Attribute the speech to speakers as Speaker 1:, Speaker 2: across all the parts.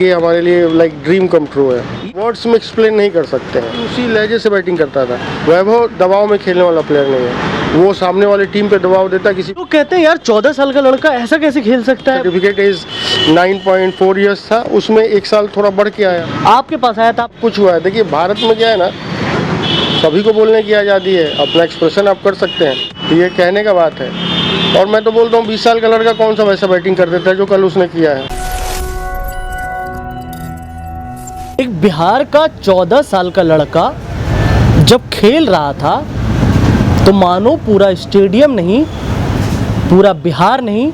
Speaker 1: ये हमारे लिए लाइक ड्रीम कम ट्रू है। वर्ड्स में एक्सप्लेन नहीं कर सकते हैं। उसी लहजे से बैटिंग करता था। वैभव दबाव में खेलने वाला प्लेयर नहीं है। वो सामने वाले टीम पे दबाव देता किसी
Speaker 2: तो कहते हैं यार 14 साल का लड़का ऐसा कैसे खेल सकता है।
Speaker 1: सर्टिफिकेट इज 9.4 ईयर्स था, उसमें एक साल थोड़ा बढ़ के आया।
Speaker 2: आपके पास आया था।
Speaker 1: कुछ हुआ है। देखिए भारत में क्या है ना, सभी को बोलने की आज़ादी है, अपना एक्सप्रेशन आप कर सकते हैं, ये कहने का बात है। और मैं तो बोलता हूँ 20 साल का लड़का कौन सा वैसा बैटिंग कर देता है जो कल उसने किया है।
Speaker 2: एक बिहार का 14 साल का लड़का जब खेल रहा था तो मानो पूरा स्टेडियम नहीं, पूरा बिहार नहीं,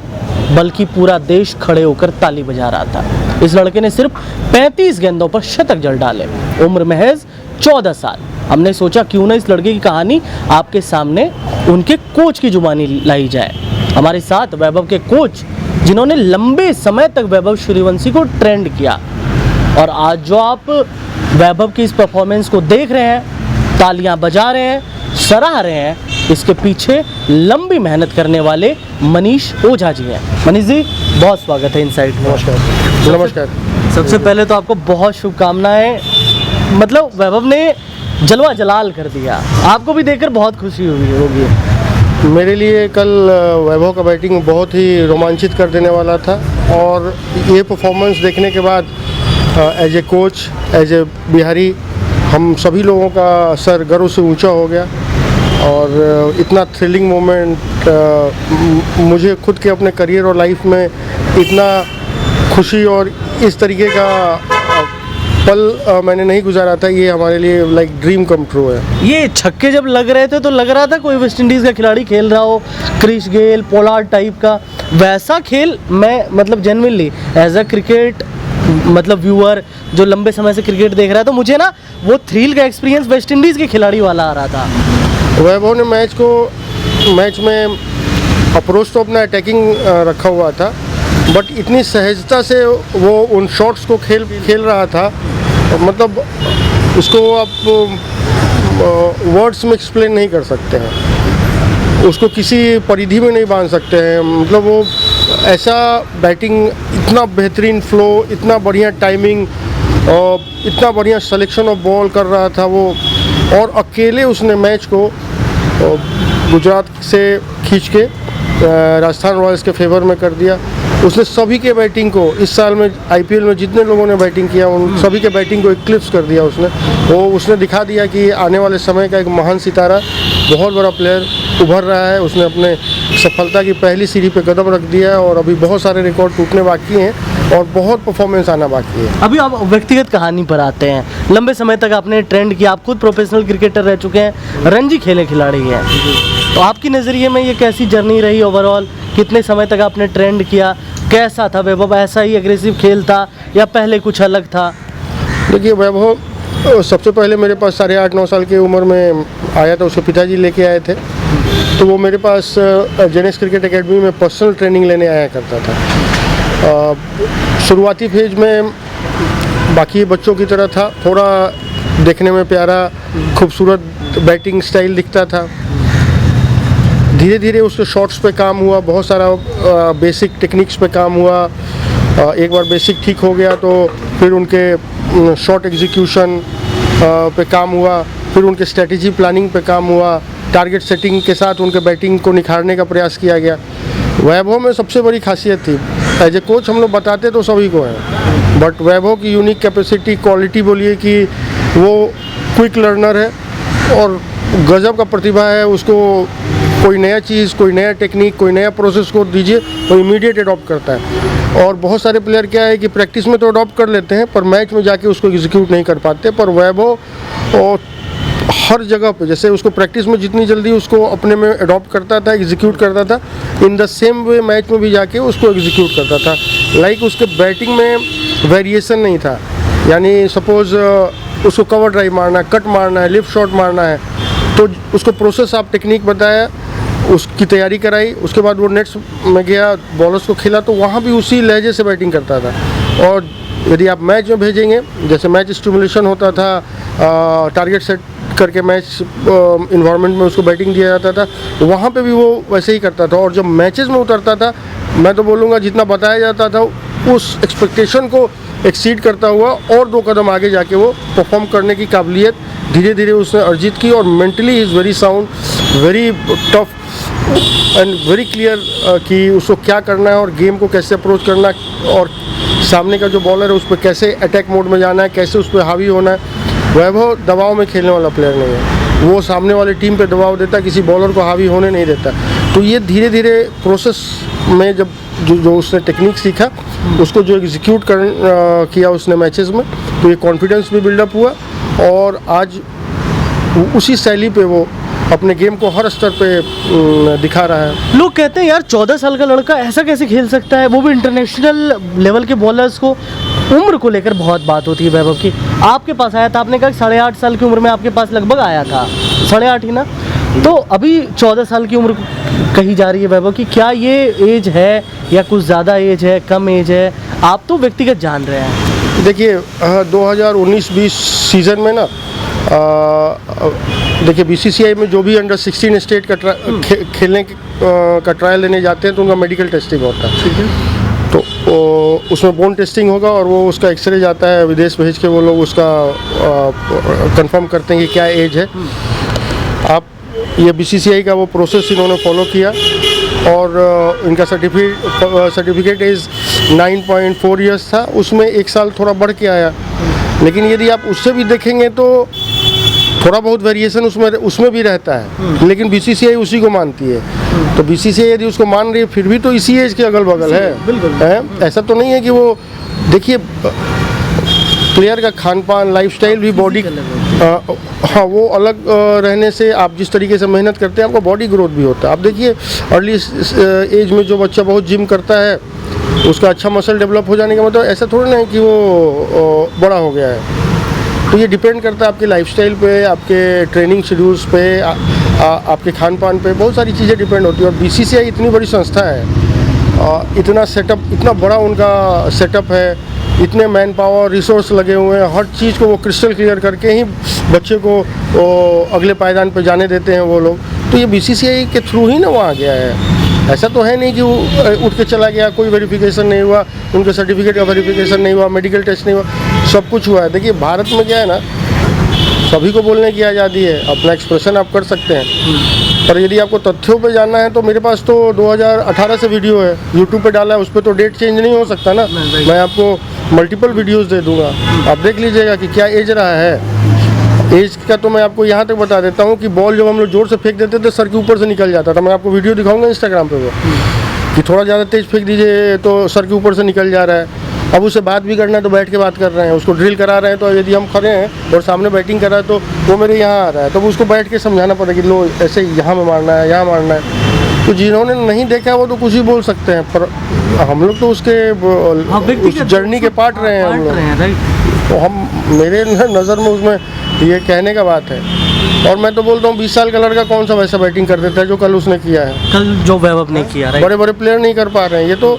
Speaker 2: बल्कि पूरा देश खड़े होकर ताली बजा रहा था। इस लड़के ने सिर्फ 35 गेंदों पर शतक जड़ डाले, उम्र महज 14 साल। हमने सोचा क्यों ना इस लड़के की कहानी आपके सामने उनके कोच की जुबानी लाई जाए। हमारे साथ वैभव के कोच, जिन्होंने लंबे समय तक वैभव सूर्यवंशी को ट्रेंड किया, और आज जो आप वैभव की इस परफॉर्मेंस को देख रहे हैं, तालियां बजा रहे हैं, सराह रहे हैं, इसके पीछे लंबी मेहनत करने वाले मनीष ओझा जी हैं। मनीष जी, बहुत स्वागत है इनसाइड में।
Speaker 1: नमस्कार। नमस्कार।
Speaker 2: सबसे पहले तो आपको बहुत शुभकामनाएं। मतलब वैभव ने जलवा जलाल कर दिया, आपको भी देखकर बहुत खुशी हुई होगी।
Speaker 1: मेरे लिए कल वैभव का बैटिंग बहुत ही रोमांचित कर देने वाला था, और ये परफॉर्मेंस देखने के बाद as a coach, as a Bihari, हम सभी लोगों का सर गर्व से ऊंचा हो गया। और इतना थ्रिलिंग मोमेंट मुझे खुद के अपने करियर और लाइफ में इतना खुशी और इस तरीके का पल मैंने नहीं गुजारा था। ये हमारे लिए लाइक ड्रीम कम ट्रू है।
Speaker 2: ये छक्के जब लग रहे थे तो लग रहा था कोई वेस्ट इंडीज़ का खिलाड़ी खेल रहा हो, क्रिस गेल, पोलार्ड टाइप का वैसा खेल। मैं मतलब जेन्युइनली एज अ क्रिकेट मतलब व्यूअर जो लंबे समय से क्रिकेट देख रहा है, तो मुझे ना वो थ्रिल का एक्सपीरियंस वेस्ट इंडीज़ के खिलाड़ी वाला आ रहा था।
Speaker 1: वैभव ने मैच में अप्रोच तो अपना अटैकिंग रखा हुआ था, बट इतनी सहजता से वो उन शॉट्स को खेल रहा था, मतलब उसको आप वर्ड्स में एक्सप्लेन नहीं कर सकते हैं, उसको किसी परिधि में नहीं बांध सकते हैं। मतलब वो ऐसा बैटिंग, इतना बेहतरीन फ्लो, इतना बढ़िया टाइमिंग और इतना बढ़िया सिलेक्शन ऑफ बॉल कर रहा था वो। और अकेले उसने मैच को गुजरात से खींच के राजस्थान रॉयल्स के फेवर में कर दिया। उसने सभी के बैटिंग को, इस साल में आईपीएल में जितने लोगों ने बैटिंग किया उन सभी के बैटिंग को इक्लिप्स कर दिया उसने दिखा दिया कि आने वाले समय का एक महान सितारा, बहुत बड़ा प्लेयर उभर रहा है। उसने अपने सफलता की पहली सीढ़ी पे कदम रख दिया है, और अभी बहुत सारे रिकॉर्ड टूटने बाकी हैं और बहुत परफॉर्मेंस आना बाकी है।
Speaker 2: अभी आप व्यक्तिगत कहानी पर आते हैं। लंबे समय तक आपने ट्रेंड किया, आप खुद प्रोफेशनल क्रिकेटर रह चुके हैं, रणजी खेले खिलाड़ी हैं, तो आपकी नज़रिए में ये कैसी जर्नी रही ओवरऑल? कितने समय तक आपने ट्रेंड किया? कैसा था वैभव? ऐसा ही एग्रेसिव खेल था या पहले कुछ अलग था?
Speaker 1: देखिए वैभव सबसे पहले मेरे पास 8.5-9 साल की उम्र में आया था। उसके पिताजी लेके आए थे, तो वो मेरे पास जेनेक्स क्रिकेट एकेडमी में पर्सनल ट्रेनिंग लेने आया करता था। शुरुआती फेज में बाकी बच्चों की तरह था, थोड़ा देखने में प्यारा, खूबसूरत बैटिंग स्टाइल दिखता था। धीरे धीरे उसके शॉट्स पे काम हुआ, बहुत सारा बेसिक टेक्निक्स पे काम हुआ। एक बार बेसिक ठीक हो गया तो फिर उनके शॉट एग्जीक्यूशन पे काम हुआ, फिर उनके स्ट्रेटजी प्लानिंग पे काम हुआ, टारगेट सेटिंग के साथ उनके बैटिंग को निखारने का प्रयास किया गया। वैभव में सबसे बड़ी खासियत थी, एज ए कोच हम लोग बताते तो सभी को है, बट वैभव की यूनिक कैपेसिटी, क्वालिटी बोलिए कि वो क्विक लर्नर है और गजब का प्रतिभा है। उसको कोई नया चीज़, कोई नया टेक्निक, कोई नया प्रोसेस को दीजिए तो इमीडिएट अडॉप्ट करता है। और बहुत सारे प्लेयर क्या है कि प्रैक्टिस में तो अडॉप्ट कर लेते हैं पर मैच में जाके उसको एग्जीक्यूट नहीं कर पाते। पर वैभव और हर जगह पे, जैसे उसको प्रैक्टिस में जितनी जल्दी उसको अपने में अडॉप्ट करता था, एग्जीक्यूट करता था, in the same way match में भी जाके उसको एग्जीक्यूट करता था। लाइक उसके बैटिंग में वेरिएशन नहीं था, यानी सपोज उसको कवर ड्राइव मारना है, कट मारना है, लिफ्ट शॉट मारना है, तो उसको प्रोसेस आप टेक्निक बताया, उसकी तैयारी कराई, उसके बाद वो नेट्स में गया, बॉलर्स को खेला, तो वहाँ भी उसी लहजे से बैटिंग करता था। और यदि आप मैच में भेजेंगे, जैसे मैच स्टिमुलेशन होता था, टारगेट सेट करके मैच इन्वायरमेंट में उसको बैटिंग दिया जाता था, वहाँ पे भी वो वैसे ही करता था। और जब मैचेस में उतरता था, मैं तो बोलूँगा जितना बताया जाता था उस एक्सपेक्टेशन को एक्सीड करता हुआ और 2 कदम आगे जाके वो परफॉर्म करने की काबिलियत धीरे धीरे उसने अर्जित की। और mentally is very sound, very tough and very clear कि उसको क्या करना है और गेम को कैसे अप्रोच करना है और सामने का जो बॉलर है उस पर कैसे अटैक मोड में जाना है, कैसे उस पर हावी होना है। वैभव दबाव में खेलने वाला प्लेयर नहीं है, वो सामने वाले टीम पे दबाव देता है, किसी बॉलर को हावी होने नहीं देता। तो ये धीरे धीरे प्रोसेस में जब जो उसने टेक्निक सीखा उसको जो एग्जीक्यूट किया उसने मैचेस में, तो ये कॉन्फिडेंस भी बिल्डअप हुआ और आज उसी शैली पे वो अपने गेम को हर स्तर पे दिखा रहा है।
Speaker 2: लोग कहते हैं यार 14 साल का लड़का ऐसा कैसे खेल सकता है, वो भी इंटरनेशनल लेवल के बॉलर्स को। उम्र को लेकर बहुत बात होती है वैभव की। आपके पास आया था, आपने कहा 8.5 साल की उम्र में आपके पास लगभग आया था, 8.5 ही ना, तो अभी 14 साल की उम्र कही जा रही है वैभव की। क्या ये एज है या कुछ ज़्यादा एज है, कम एज है, आप तो व्यक्तिगत जान रहे हैं।
Speaker 1: देखिए 2019-20 सीज़न में ना देखिए बीसीसीआई में जो भी अंडर 16 स्टेट का खेलने का ट्रायल लेने जाते हैं तो उनका मेडिकल टेस्टिंग होता है।
Speaker 2: ठीक है।
Speaker 1: तो उसमें बोन टेस्टिंग होगा और वो उसका एक्सरे जाता है विदेश भेज के, वो लोग उसका कंफर्म करते हैं कि क्या एज है। आप ये बीसीसीआई का वो प्रोसेस इन्होंने फॉलो किया और इनका सर्टिफिकेट एज 9.4 ईयर्स था, उसमें 1 साल थोड़ा बढ़ के आया। लेकिन यदि आप उससे भी देखेंगे तो थोड़ा बहुत वेरिएशन उसमें भी रहता है, लेकिन बीसीसीआई उसी को मानती है। तो बीसीसीआई यदि उसको मान रही है फिर भी तो इसी एज के अगल बगल है। ऐसा तो नहीं है कि वो, देखिए प्लेयर का खान पान, लाइफस्टाइल भी, बॉडी हाँ वो अलग रहने से आप जिस तरीके से मेहनत करते हैं आपका बॉडी ग्रोथ भी होता है। आप देखिए अर्ली एज में जो बच्चा बहुत जिम करता है उसका अच्छा मसल डेवलप हो जाने का मतलब ऐसा थोड़ा ना है कि वो बड़ा हो गया है। तो ये डिपेंड करता है आपके लाइफस्टाइल पे, आपके ट्रेनिंग शेड्यूल्स पे, आपके खान पान पे, बहुत सारी चीज़ें डिपेंड होती है। और बीसीसीआई इतनी बड़ी संस्था है, इतना सेटअप, इतना बड़ा उनका सेटअप है, इतने मैन पावर रिसोर्स लगे हुए हैं, हर चीज़ को वो क्रिस्टल क्लियर करके ही बच्चे को अगले पायदान पे जाने देते हैं वो लोग। तो ये बीसीसीआई के थ्रू ही ना वहाँ गया है। ऐसा तो है नहीं कि वो उठ के चला गया, कोई वेरिफिकेशन नहीं हुआ, उनके सर्टिफिकेट का वेरिफिकेशन नहीं हुआ, मेडिकल टेस्ट नहीं हुआ, सब कुछ हुआ है। देखिए भारत में क्या है ना, सभी को बोलने की आज़ादी है, अपना एक्सप्रेशन आप कर सकते हैं, पर यदि आपको तथ्यों पे जानना है तो मेरे पास तो 2018 से वीडियो है, यूट्यूब पे डाला है, उस पर तो डेट चेंज नहीं हो सकता ना। मैं आपको मल्टीपल वीडियोस दे दूंगा, आप देख लीजिएगा कि क्या एज रहा है। एज का तो मैं आपको यहाँ तक बता देता हूँ कि बॉल जब हम लोग जोर से फेंक देते थे सर के ऊपर से निकल जाता था। मैं आपको वीडियो दिखाऊंगा इंस्टाग्राम पे वो कि थोड़ा ज़्यादा तेज़ फेंक दीजिए तो सर के ऊपर से निकल जा रहा है। अब उसे बात भी करना है तो बैठ के बात कर रहे हैं, उसको ड्रिल करा रहे हैं तो यदि हम खड़े हैं और सामने बैटिंग कर रहा है तो वो मेरे यहाँ आ रहा है, तो उसको बैठ के समझाना पड़ेगा कि लो ऐसे यहाँ में मारना है, यहाँ मारना है। तो जिन्होंने नहीं देखा वो तो कुछ ही बोल सकते हैं, पर हम लोग तो उसके उस जर्नी के पार्ट रहे हैं हम लोग। तो हम, मेरे नज़र में उसमें ये कहने का बात है। और मैं तो बोलता हूँ 20 साल का लड़का कौन सा वैसा बैटिंग कर देता है जो कल उसने किया है,
Speaker 2: कल जो वैभव ने किया।
Speaker 1: बड़े बड़े प्लेयर नहीं कर पा रहे हैं। ये तो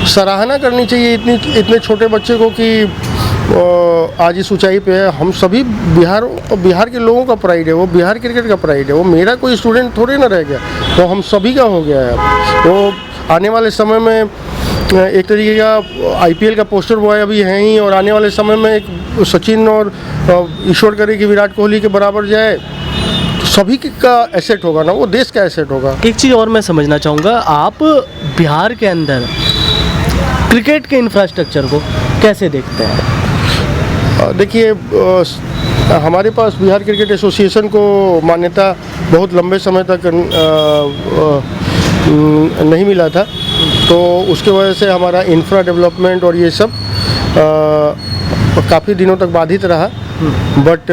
Speaker 1: सराहना करनी चाहिए इतने छोटे बच्चे को कि आज इस ऊंचाई पे है। हम सभी बिहार के लोगों का प्राइड है, वो बिहार क्रिकेट का प्राइड है। वो मेरा कोई स्टूडेंट थोड़े ना रह गया, वो हम सभी का हो गया है। तो आने वाले समय में एक तरीके का आईपीएल का पोस्टर बॉय अभी है ही, और आने वाले समय में एक सचिन और ईश्वर करे कि विराट कोहली के बराबर जाए, तो सभी का एसेट होगा ना, वो देश का एसेट होगा।
Speaker 2: एक चीज़ और मैं समझना चाहूँगा, आप बिहार के अंदर क्रिकेट के इंफ्रास्ट्रक्चर को कैसे देखते हैं?
Speaker 1: देखिए हमारे पास बिहार क्रिकेट एसोसिएशन को मान्यता बहुत लंबे समय तक नहीं मिला था, तो उसके वजह से हमारा इंफ्रा डेवलपमेंट और ये सब काफ़ी दिनों तक बाधित रहा। बट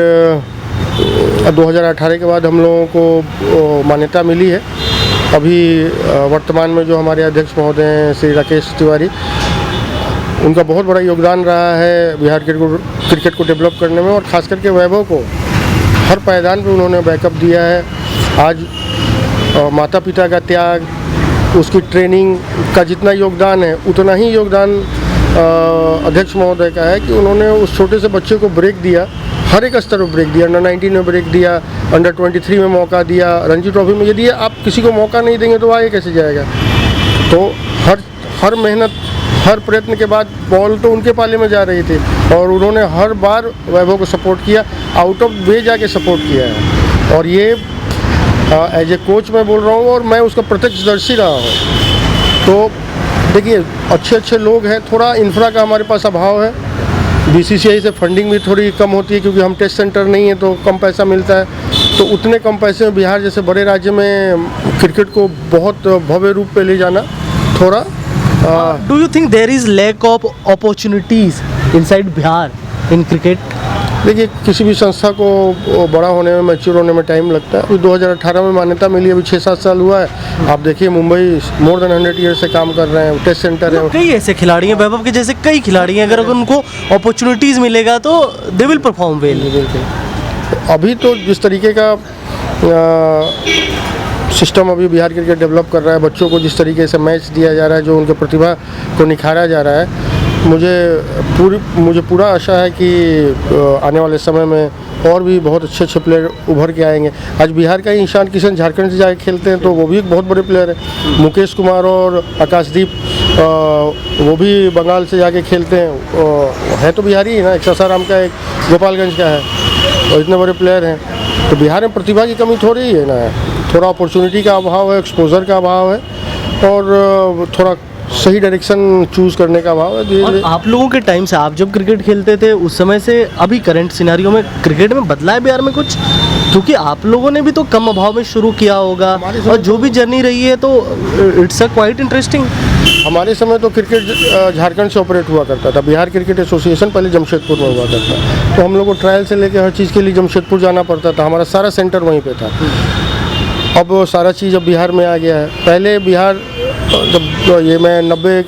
Speaker 1: 2018 के बाद हम लोगों को मान्यता मिली है। अभी वर्तमान में जो हमारे अध्यक्ष महोदय हैं श्री राकेश तिवारी, उनका बहुत बड़ा योगदान रहा है बिहार क्रिकेट को डेवलप करने में, और ख़ास करके वैभव को हर पायदान पे उन्होंने बैकअप दिया है। आज माता पिता का त्याग, उसकी ट्रेनिंग का जितना योगदान है उतना ही योगदान अध्यक्ष महोदय का है कि उन्होंने उस छोटे से बच्चे को ब्रेक दिया, हर एक स्तर पर ब्रेक दिया। अंडर 19 में ब्रेक दिया, अंडर 23 में मौका दिया, रणजी ट्रॉफी में। यदि आप किसी को मौका नहीं देंगे तो आगे कैसे जाएगा? तो हर मेहनत हर प्रयत्न के बाद बॉल तो उनके पाले में जा रही थी और उन्होंने हर बार वैभव को सपोर्ट किया, आउट ऑफ वे जाके सपोर्ट किया है। और ये एज ए कोच मैं बोल रहा हूँ और मैं उसका प्रत्यक्षदर्शी रहा हूँ। तो देखिए अच्छे अच्छे लोग हैं, थोड़ा इंफ्रा का हमारे पास अभाव है। बीसीसीआई से फंडिंग भी थोड़ी कम होती है क्योंकि हम टेस्ट सेंटर नहीं है तो कम पैसा मिलता है। तो उतने कम पैसे में बिहार जैसे बड़े राज्य में क्रिकेट को बहुत भव्य रूप पे ले जाना थोड़ा
Speaker 2: do you think there is lack of opportunities inside Bihar in cricket?
Speaker 1: देखिए किसी भी संस्था को बड़ा होने में, मैच्योर होने में टाइम लगता है। अभी 2018 में मान्यता मिली, अभी 6-7 साल हुआ है। आप देखिए मुंबई मोर देन 100 ईयर से काम कर रहे हैं, टेस्ट सेंटर है।
Speaker 2: कई ऐसे खिलाड़ी हैं, वैभव के जैसे कई खिलाड़ी हैं, अगर उनको अपॉर्चुनिटीज़ मिलेगा तो दे विल परफॉर्म वेल।
Speaker 1: अभी तो जिस तरीके का सिस्टम अभी बिहार क्रिकेट डेवलप कर रहा है, बच्चों को जिस तरीके से मैच दिया जा रहा है, जो उनके प्रतिभा को निखारा जा रहा है, मुझे पूरा आशा है कि आने वाले समय में और भी बहुत अच्छे अच्छे प्लेयर उभर के आएंगे। आज बिहार का ही ईशान किशन झारखंड से जाके खेलते हैं तो वो भी एक बहुत बड़े प्लेयर है। मुकेश कुमार और आकाशदीप वो भी बंगाल से जाके खेलते हैं, है तो बिहारी ही ना, एक सासाराम का एक गोपालगंज का है, और इतने बड़े प्लेयर हैं। तो बिहार में प्रतिभा की कमी थोड़ी ही है ना, थोड़ा अपॉर्चुनिटी का अभाव है, एक्सपोजर का अभाव है और थोड़ा सही डायरेक्शन चूज़ करने का अभाव है।
Speaker 2: और आप लोगों के टाइम से, आप जब क्रिकेट खेलते थे उस समय से अभी करंट सिनेरियो में क्रिकेट में बदला है बिहार में कुछ? क्योंकि आप लोगों ने भी तो कम अभाव में शुरू किया होगा और जो भी जर्नी रही है तो इट्स अ क्वाइट इंटरेस्टिंग।
Speaker 1: हमारे समय तो क्रिकेट झारखंड से ऑपरेट हुआ करता था। बिहार क्रिकेट एसोसिएशन पहले जमशेदपुर में हुआ करता, तो हम लोग को ट्रायल से लेकर हर चीज़ के लिए जमशेदपुर जाना पड़ता था। हमारा सारा सेंटर वहीं पे था। अब सारा चीज़ अब बिहार में आ गया है। पहले बिहार जब ये मैं 90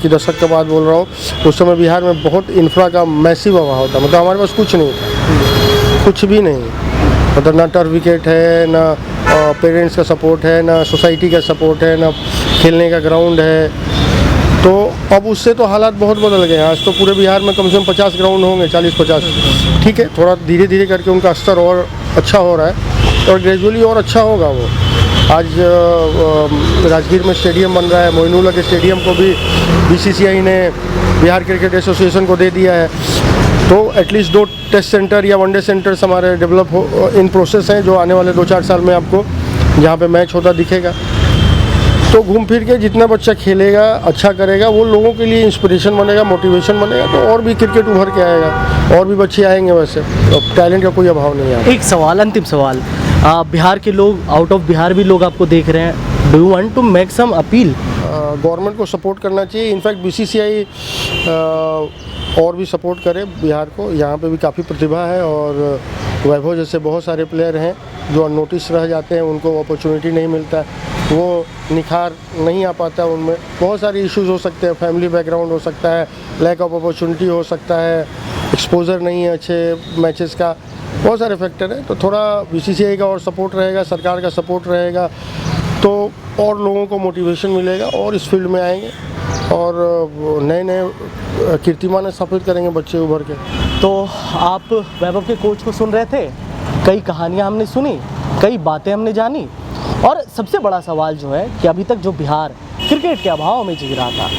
Speaker 1: की दशक के बाद बोल रहा हूँ, उस समय बिहार में बहुत इंफ्रा का मैसिव अभाव था। मतलब हमारे पास कुछ नहीं था, कुछ भी नहीं। मतलब ना टर्फ विकेट है, ना पेरेंट्स का सपोर्ट है, ना सोसाइटी का सपोर्ट है, ना खेलने का ग्राउंड है। तो अब उससे तो हालात बहुत बदल गए हैं। आज तो पूरे बिहार में कम से कम 50 ग्राउंड होंगे, 40-50। ठीक है, थोड़ा धीरे धीरे करके उनका स्तर और अच्छा हो रहा है और ग्रेजुअली और अच्छा होगा वो। आज राजगीर में स्टेडियम बन रहा है, मोइनुल्लाह के स्टेडियम को भी बीसीसीआई ने बिहार क्रिकेट एसोसिएशन को दे दिया है। तो एटलीस्ट 2 टेस्ट सेंटर या वनडे सेंटर्स हमारे डेवलप हो इन प्रोसेस हैं, जो आने वाले 2-4 साल में आपको जहाँ पे मैच होता दिखेगा। तो घूम फिर के जितना बच्चा खेलेगा, अच्छा करेगा, वो लोगों के लिए इंस्पिरेशन बनेगा, मोटिवेशन बनेगा, तो और भी क्रिकेट उभर के आएगा और भी बच्चे आएंगे। वैसे तो टैलेंट का कोई अभाव नहीं है।
Speaker 2: एक सवाल, अंतिम सवाल, बिहार के लोग, आउट ऑफ बिहार भी लोग आपको देख रहे हैं, do you want to make some appeal?
Speaker 1: Government को सपोर्ट करना चाहिए। इनफैक्ट बीसीसीआई और भी सपोर्ट करे बिहार को। यहाँ पे भी काफ़ी प्रतिभा है और वैभव जैसे बहुत सारे प्लेयर हैं जो अननोटिस रह जाते हैं, उनको अपॉर्चुनिटी नहीं मिलता है, वो निखार नहीं आ पाता उनमें। बहुत सारे इश्यूज हो सकते हैं, फैमिली बैकग्राउंड हो सकता है, लैक ऑफ अपॉर्चुनिटी हो सकता है, एक्सपोजर नहीं है अच्छे मैचेस का, बहुत सारे फैक्टर हैं। तो थोड़ा बीसीसीआई का और सपोर्ट रहेगा, सरकार का सपोर्ट रहेगा, तो और लोगों को मोटिवेशन मिलेगा और इस फील्ड में आएंगे और नए नए कीर्तिमान स्थापित करेंगे बच्चे उभर के।
Speaker 2: तो आप वैभव के कोच को सुन रहे थे, कई कहानियां हमने सुनी, कई बातें हमने जानी, और सबसे बड़ा सवाल जो है कि अभी तक जो बिहार क्रिकेट के अभाव में जी रहा था,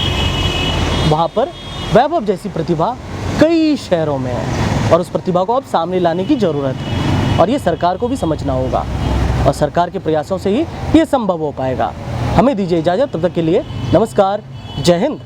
Speaker 2: वहाँ पर वैभव जैसी प्रतिभा कई शहरों में है और उस प्रतिभा को अब सामने लाने की ज़रूरत है और ये सरकार को भी समझना होगा और सरकार के प्रयासों से ही ये संभव हो पाएगा। हमें दीजिए इजाज़त, तब तक के लिए नमस्कार, जय हिंद।